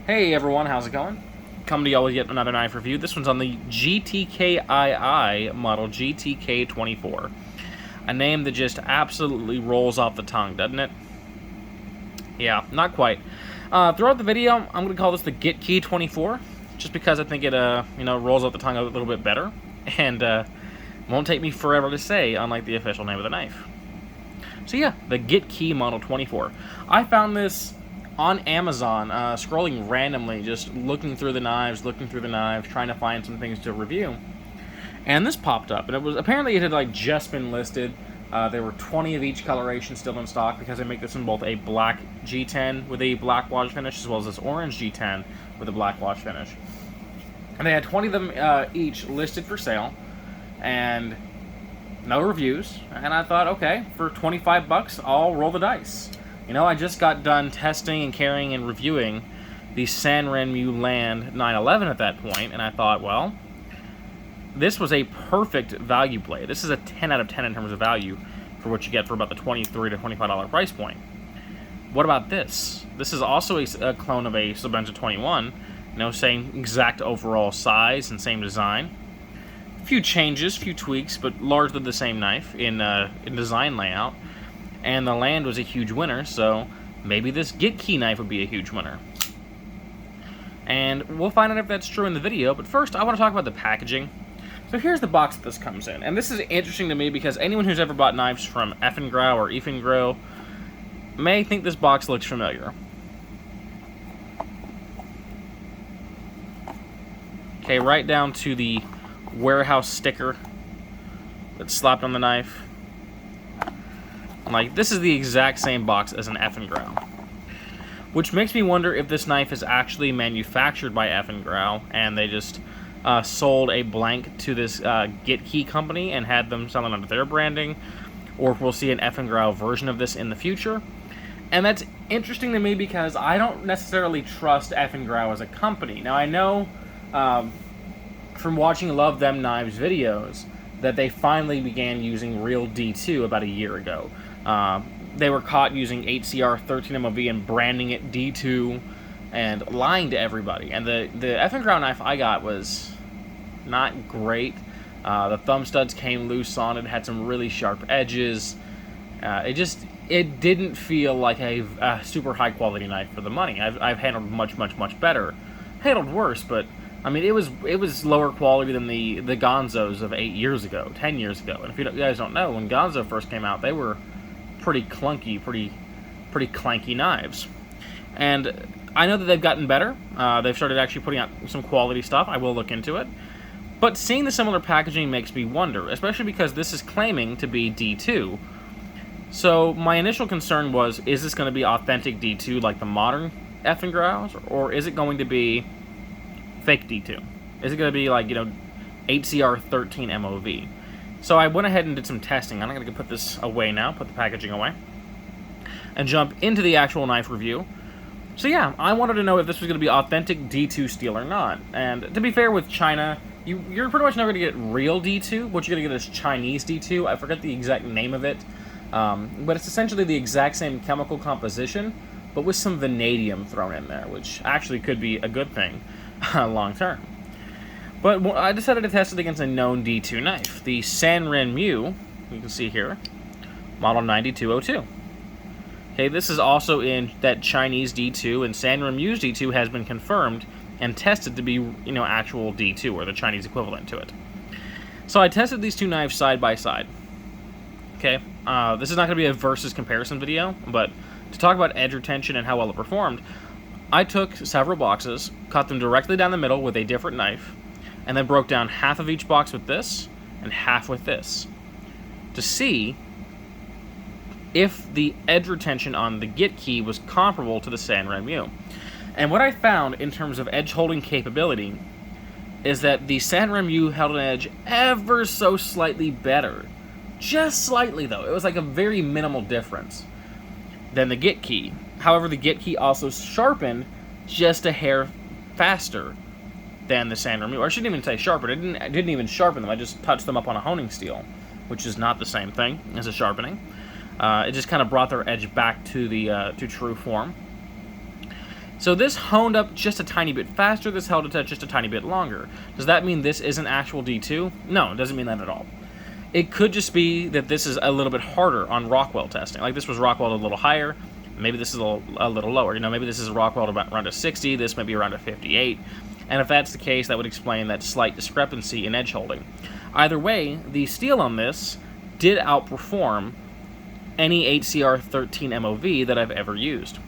Hey everyone, how's it going? Coming to y'all with yet another knife review. This one's on the GTKII model GTK24. A name that just absolutely rolls off the tongue, doesn't it? Yeah, not quite. Throughout the video, I'm going to call this the GTK24, just because I think it rolls off the tongue a little bit better, and won't take me forever to say, unlike the official name of the knife. So yeah, the GTK Model 24. I found this on Amazon, scrolling randomly, just looking through the knives, trying to find some things to review. And this popped up, and it was apparently it had like just been listed. There were 20 of each coloration still in stock because they make this in both a black G10 with a black wash finish as well as this orange G10 with a black wash finish. And they had 20 of them each listed for sale, and no reviews. And I thought, okay, for 25 bucks, I'll roll the dice. You know, I just got done testing and carrying and reviewing the Sanrenmu Land 911 at that point, and I thought, well, this was a perfect value play. This is a 10 out of 10 in terms of value for what you get for about the $23 to $25 price point. What about this? This is also a clone of a Sylvester 21, same exact overall size and same design. A few changes, few tweaks, but largely the same knife in design layout. And the Land was a huge winner, so maybe this GTK knife would be a huge winner. And we'll find out if that's true in the video, but first I want to talk about the packaging. So here's the box that this comes in, and this is interesting to me because anyone who's ever bought knives from Effengrau or Effengrau may think this box looks familiar. Okay, right down to the warehouse sticker that's slapped on the knife. Like, this is the exact same box as an Effengrau, which makes me wonder if this knife is actually manufactured by Effengrau and they just sold a blank to this GTK company and had them selling under their branding, or if we'll see an Effengrau version of this in the future. And that's interesting to me because I don't necessarily trust Effengrau as a company. Now, I know from watching Love Them Knives videos that they finally began using real D2 about a year ago. They were caught using 8CR 13 MOV and branding it D2 and lying to everybody. And the Effengrau knife I got was not great. The thumb studs came loose on it, had some really sharp edges. It didn't feel like a super high quality knife for the money. I've handled much better. Handled worse, but I mean, it was lower quality than the Gonzos of 8 years ago, 10 years ago. And if you guys don't know, when Gonzo first came out, they were pretty clunky, pretty clanky knives. And I know that they've gotten better. They've started actually putting out some quality stuff. I will look into it. But seeing the similar packaging makes me wonder, especially because this is claiming to be D2. So my initial concern was, is this going to be authentic D2 like the modern Effengraus, or is it going to be fake D2? Is it going to be like, 8CR 13 MOV? So I went ahead and did some testing. I'm going to put this away now, put the packaging away, and jump into the actual knife review. So yeah, I wanted to know if this was going to be authentic D2 steel or not. And to be fair with China, you're pretty much never going to get real D2. What you're going to get is Chinese D2. I forget the exact name of it. But it's essentially the exact same chemical composition, but with some vanadium thrown in there, which actually could be a good thing long term. But I decided to test it against a known D2 knife, the Sanrenmu, you can see here, model 9202. Okay, this is also in that Chinese D2, and Sanrenmu's D2 has been confirmed and tested to be, actual D2, or the Chinese equivalent to it. So I tested these two knives side by side. Okay, this is not going to be a versus comparison video, but to talk about edge retention and how well it performed, I took several boxes, cut them directly down the middle with a different knife, and then broke down half of each box with this and half with this to see if the edge retention on the GTK was comparable to the Sanrenmu. And what I found in terms of edge holding capability is that the Sanrenmu held an edge ever so slightly better. Just slightly, though. It was like a very minimal difference than the GTK. However, the GTK also sharpened just a hair faster than the Sanrenmu. Or I shouldn't even say sharpen. I didn't even sharpen them. I just touched them up on a honing steel, which is not the same thing as a sharpening. It just kind of brought their edge back to the to true form. So this honed up just a tiny bit faster, this held it just a tiny bit longer. Does that mean this is an actual D2? No, it doesn't mean that at all. It could just be that this is a little bit harder on Rockwell testing. Like this was Rockwell a little higher, maybe this is a little lower. You know, maybe this is Rockwell around a 60, this might be around a 58. And if that's the case, that would explain that slight discrepancy in edge holding. Either way, the steel on this did outperform any HCR13 MOV that I've ever used.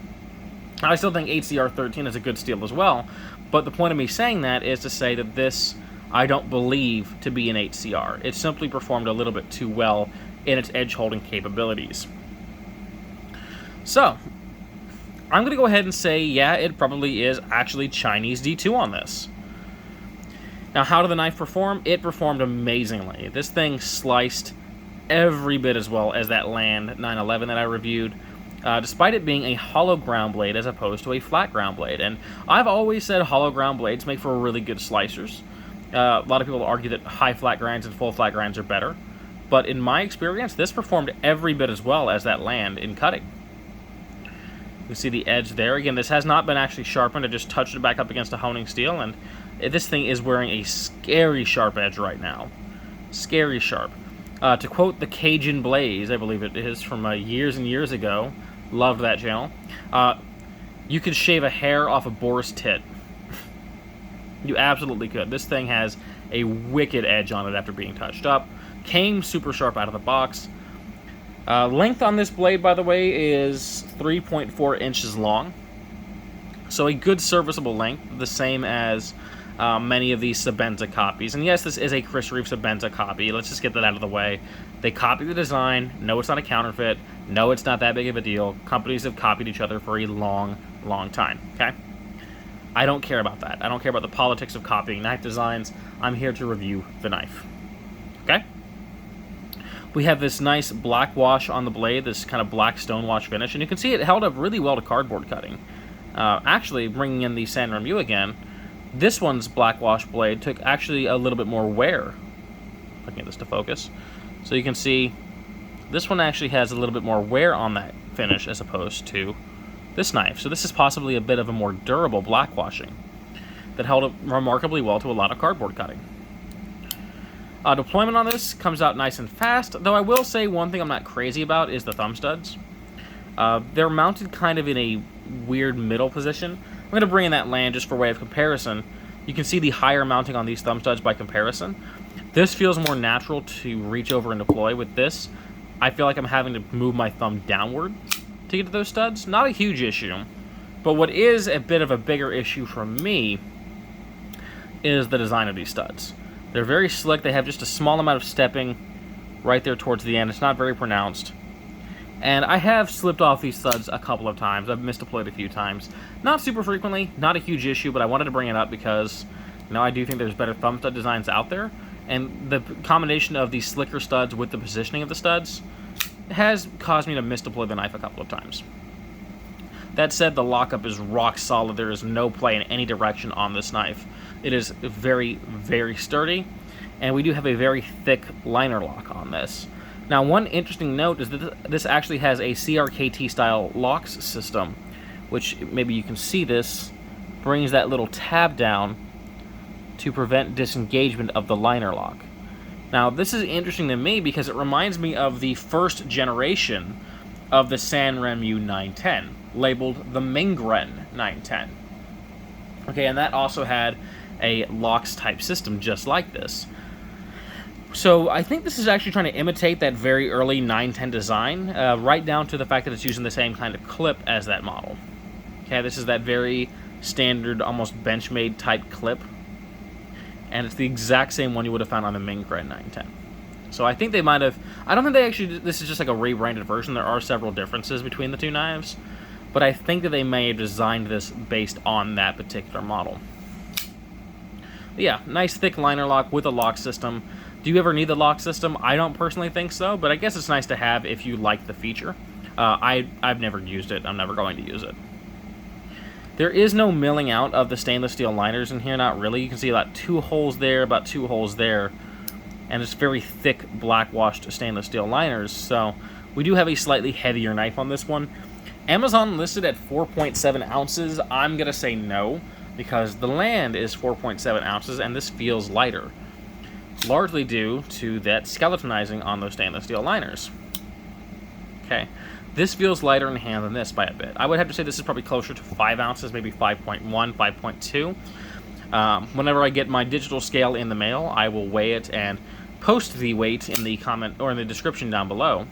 I still think HCR13 is a good steel as well, but the point of me saying that is to say that this I don't believe to be an HCR. It simply performed a little bit too well in its edge holding capabilities. So, I'm going to go ahead and say, yeah, it probably is actually Chinese D2 on this. Now, how did the knife perform? It performed amazingly. This thing sliced every bit as well as that Land 911 that I reviewed, despite it being a hollow ground blade as opposed to a flat ground blade. And I've always said hollow ground blades make for really good slicers. A lot of people argue that high flat grinds and full flat grinds are better, but in my experience, this performed every bit as well as that Land in cutting. You can see the edge there. Again, this has not been actually sharpened. I just touched it back up against a honing steel, and this thing is wearing a scary sharp edge right now. Scary sharp. To quote the Cajun Blaze, I believe it is, from years and years ago, loved that channel, you could shave a hair off a boar's tit. You absolutely could. This thing has a wicked edge on it after being touched up. Came super sharp out of the box. Length on this blade, by the way, is 3.4 inches long. So a good serviceable length, the same as many of these Sebenza copies. And yes, this is a Chris Reeve Sebenza copy. Let's just get that out of the way. They copied the design. No, it's not a counterfeit. No, it's not that big of a deal. Companies have copied each other for a long, long time. Okay? I don't care about that. I don't care about the politics of copying knife designs. I'm here to review the knife. Okay? We have this nice black wash on the blade, this kind of black stone wash finish, and you can see it held up really well to cardboard cutting. Actually, bringing in the Sanremo again, this one's black wash blade took actually a little bit more wear. If I can get this to focus. So you can see this one actually has a little bit more wear on that finish as opposed to this knife. So this is possibly a bit of a more durable black washing that held up remarkably well to a lot of cardboard cutting. Deployment on this comes out nice and fast, though I will say one thing I'm not crazy about is the thumb studs. They're mounted kind of in a weird middle position. I'm going to bring in that Land just for way of comparison. You can see the higher mounting on these thumb studs by comparison. This feels more natural to reach over and deploy. With this, I feel like I'm having to move my thumb downward to get to those studs. Not a huge issue, but what is a bit of a bigger issue for me is the design of these studs. They're very slick. They have just a small amount of stepping right there towards the end. It's not very pronounced. And I have slipped off these studs a couple of times. I've misdeployed a few times. Not super frequently, not a huge issue, but I wanted to bring it up because, you know, I do think there's better thumb stud designs out there. And the combination of these slicker studs with the positioning of the studs has caused me to misdeploy the knife a couple of times. That said, the lockup is rock solid. There is no play in any direction on this knife. It is very, very sturdy, and we do have a very thick liner lock on this. Now, one interesting note is that this actually has a CRKT style locks system, which maybe you can see this, brings that little tab down to prevent disengagement of the liner lock. Now, this is interesting to me because it reminds me of the first generation of the Sanremo 910, labeled the Mingren 910. Okay, and that also had a locks type system just like this. So I think this is actually trying to imitate that very early 910 design, right down to the fact that it's using the same kind of clip as that model. Okay, this is that very standard, almost Benchmade type clip, and it's the exact same one you would have found on the Mingren 910. So I think they might have, I don't think they actually, this is just like a rebranded version. There are several differences between the two knives, but I think that they may have designed this based on that particular model. But yeah, nice thick liner lock with a lock system. Do you ever need the lock system? I don't personally think so, but I guess it's nice to have if you like the feature. I've never used it. I'm never going to use it. There is no milling out of the stainless steel liners in here, not really. You can see about 2 holes there, about 2 holes there, and it's very thick black washed stainless steel liners, so we do have a slightly heavier knife on this one. Amazon listed at 4.7 ounces. I'm going to say no, because the land is 4.7 ounces, and this feels lighter, largely due to that skeletonizing on those stainless steel liners. Okay, this feels lighter in hand than this by a bit. I would have to say this is probably closer to 5 ounces, maybe 5.1, 5.2. Whenever I get my digital scale in the mail, I will weigh it and post the weight in the comment or in the description down below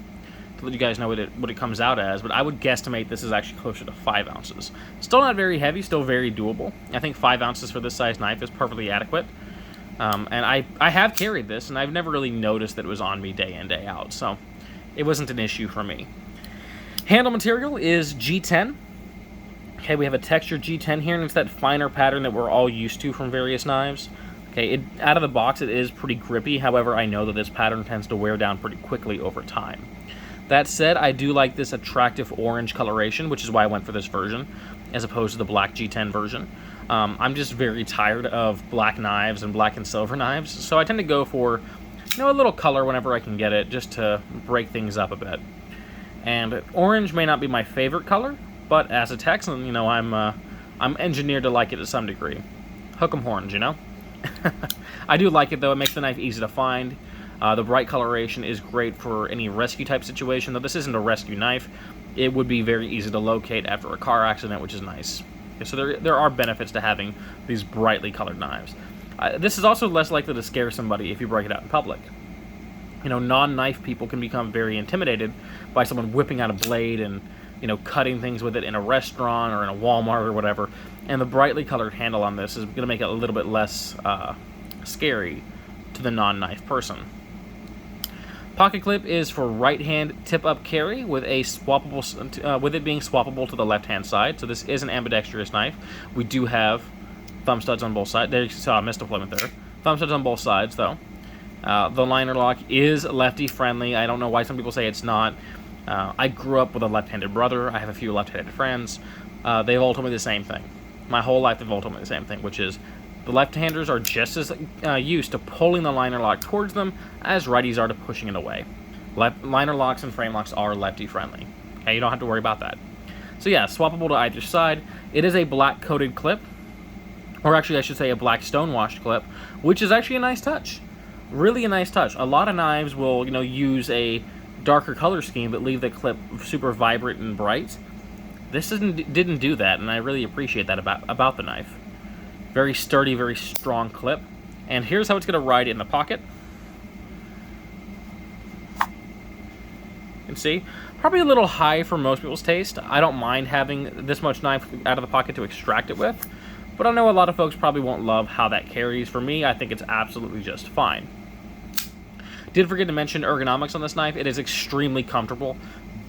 to let you guys know what it comes out as, but I would guesstimate this is actually closer to 5 ounces. Still not very heavy, still very doable. I think 5 ounces for this size knife is perfectly adequate. And I have carried this, and I've never really noticed that it was on me day in, day out, so it wasn't an issue for me. Handle material is G10. Okay, we have a textured G10 here, and it's that finer pattern that we're all used to from various knives. Okay, out of the box it is pretty grippy, however I know that this pattern tends to wear down pretty quickly over time. That said, I do like this attractive orange coloration, which is why I went for this version, as opposed to the black G10 version. I'm just very tired of black knives and black and silver knives, so I tend to go for, a little color whenever I can get it, just to break things up a bit. And orange may not be my favorite color, but as a Texan, I'm engineered to like it to some degree. Hook 'em horns, I do like it, though. It makes the knife easy to find. The bright coloration is great for any rescue type situation, though this isn't a rescue knife. It would be very easy to locate after a car accident, which is nice. Okay, so there are benefits to having these brightly colored knives. This is also less likely to scare somebody if you break it out in public. Non-knife people can become very intimidated by someone whipping out a blade and, cutting things with it in a restaurant or in a Walmart or whatever. And the brightly colored handle on this is going to make it a little bit less scary to the non-knife person. Pocket clip is for right-hand tip-up carry with a swappable, with it being swappable to the left-hand side. So this is an ambidextrous knife. We do have thumb studs on both sides. There you saw a misdeployment there. Thumb studs on both sides, though. The liner lock is lefty-friendly. I don't know why some people say it's not. I grew up with a left-handed brother. I have a few left-handed friends. They've all told me the same thing. My whole life they've all told me the same thing, which is the left-handers are just as used to pulling the liner lock towards them as righties are to pushing it away. Liner locks and frame locks are lefty-friendly. Okay, you don't have to worry about that. So yeah, swappable to either side. It is a black-coated clip, or actually I should say a black stone-washed clip, which is actually a nice touch. Really a nice touch. A lot of knives will, use a darker color scheme but leave the clip super vibrant and bright. This didn't do that, and I really appreciate that about the knife. Very sturdy, very strong clip. And here's how it's going to ride in the pocket. You can see, probably a little high for most people's taste. I don't mind having this much knife out of the pocket to extract it with, but I know a lot of folks probably won't love how that carries. For me, I think it's absolutely just fine. Did forget to mention ergonomics on this knife. It is extremely comfortable,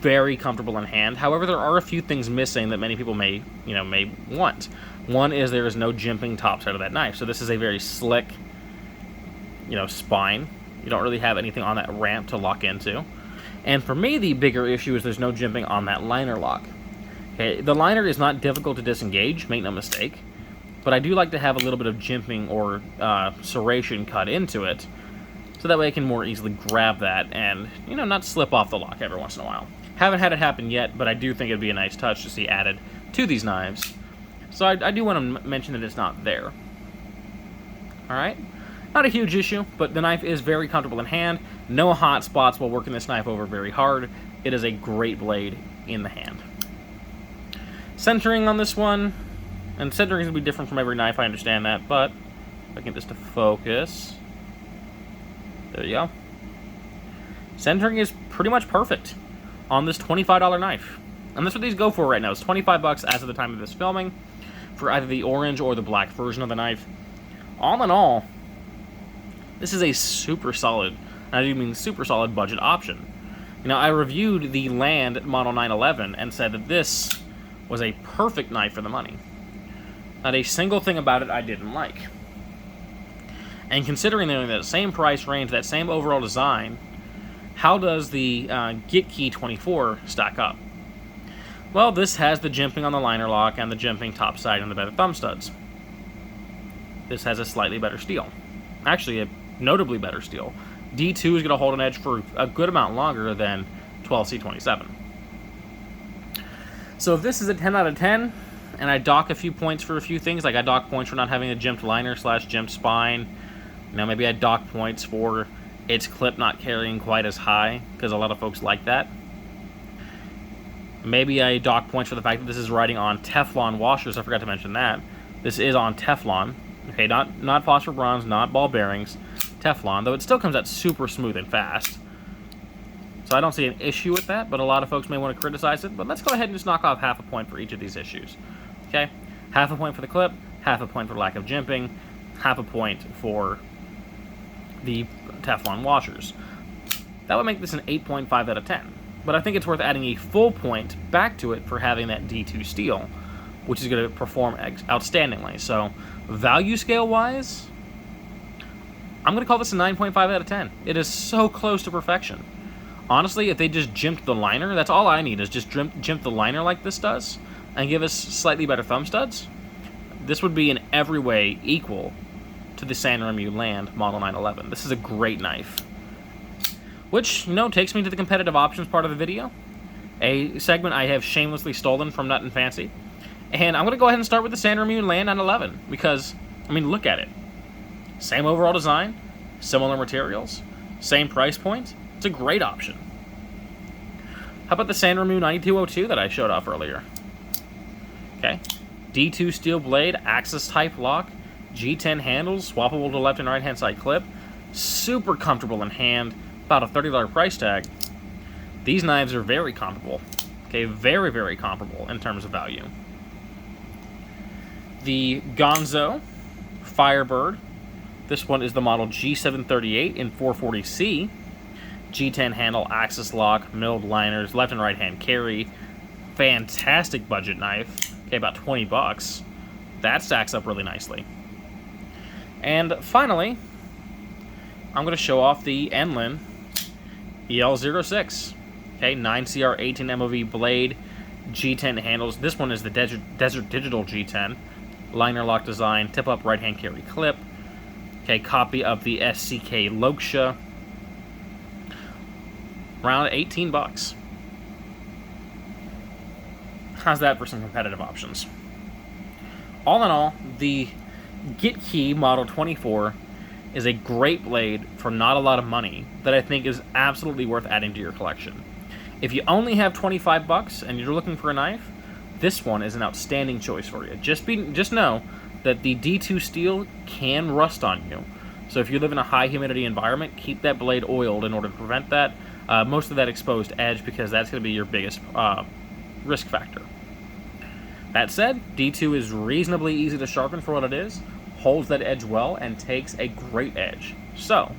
very comfortable in hand. However, there are a few things missing that many people may want. One is there is no jimping top side of that knife. So this is a very slick, spine. You don't really have anything on that ramp to lock into. And for me, the bigger issue is there's no jimping on that liner lock. Okay, the liner is not difficult to disengage, make no mistake, but I do like to have a little bit of jimping or serration cut into it, so that way I can more easily grab that and, not slip off the lock every once in a while. Haven't had it happen yet, but I do think it'd be a nice touch to see added to these knives. So I do want to mention that it's not there. Alright? Not a huge issue, but the knife is very comfortable in hand. No hot spots while working this knife over very hard. It is a great blade in the hand. Centering on this one, and centering is going to be different from every knife, I understand that, but if I can get this to focus. There you go. Centering is pretty much perfect on this $25 knife. And that's what these go for right now. It's $25 as of the time of this filming for either the orange or the black version of the knife. All in all, this is a super solid, and I do mean super solid budget option. I reviewed the Land Model 911 and said that this was a perfect knife for the money. Not a single thing about it I didn't like. And considering they're in that same price range, that same overall design, how does the GTK24 stack up? Well, this has the jimping on the liner lock and the jimping top side and the better thumb studs. This has a slightly better steel. Actually, a notably better steel. D2 is going to hold an edge for a good amount longer than 12C27. So if this is a 10 out of 10, and I dock a few points for a few things, like I dock points for not having a jimped liner / jimped spine, you know, maybe I dock points for its clip not carrying quite as high, because a lot of folks like that. Maybe I dock points for the fact that this is riding on Teflon washers. I forgot to mention that. This is on Teflon. Okay, not phosphor bronze, not ball bearings, Teflon, though it still comes out super smooth and fast. So I don't see an issue with that, but a lot of folks may want to criticize it. But let's go ahead and just knock off half a point for each of these issues. Okay? Half a point for the clip, half a point for lack of jimping, half a point for the Teflon washers. That would make this an 8.5 out of 10. But I think it's worth adding a full point back to it for having that D2 steel, which is going to perform outstandingly. So value scale-wise, I'm going to call this a 9.5 out of 10. It is so close to perfection. Honestly, if they just jimped the liner, that's all I need, is just jimp the liner like this does, and give us slightly better thumb studs. This would be in every way equal to the San Remo Land Model 911. This is a great knife. Which, you know, takes me to the competitive options part of the video. A segment I have shamelessly stolen from Nut and Fancy. And I'm going to go ahead and start with the San Remo Land 911, because, I mean, look at it. Same overall design, similar materials, same price point. It's a great option. How about the San Remo 9202 that I showed off earlier? Okay. D2 steel blade, Axis type lock, G10 handles, swappable to left and right hand side clip. Super comfortable in hand, about a $30 price tag. These knives are very comparable. Okay, very, very comparable in terms of value. The Gonzo Firebird. This one is the model G738 in 440C. G10 handle, Axis lock, milled liners, left and right hand carry. Fantastic budget knife. Okay, about 20 bucks. That stacks up really nicely. And finally, I'm going to show off the Enlin EL06. Okay, 9CR 18 MOV blade, G10 handles. This one is the Desert Digital G10. Liner lock design, tip up right hand carry clip. Okay, copy of the SCK Loksha. Around 18 bucks. How's that for some competitive options? All in all, the GTK Model 24 is a great blade for not a lot of money that I think is absolutely worth adding to your collection. If you only have 25 bucks and you're looking for a knife, this one is an outstanding choice for you. Just know that the D2 steel can rust on you. So if you live in a high humidity environment, keep that blade oiled in order to prevent that. Most of that exposed edge, because that's going to be your biggest risk factor. That said, D2 is reasonably easy to sharpen for what it is, holds that edge well, and takes a great edge. So,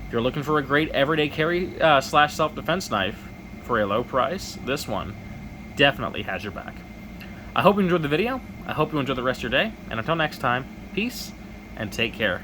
if you're looking for a great everyday carry / self-defense knife for a low price, this one definitely has your back. I hope you enjoyed the video. I hope you enjoy the rest of your day. And until next time, peace and take care.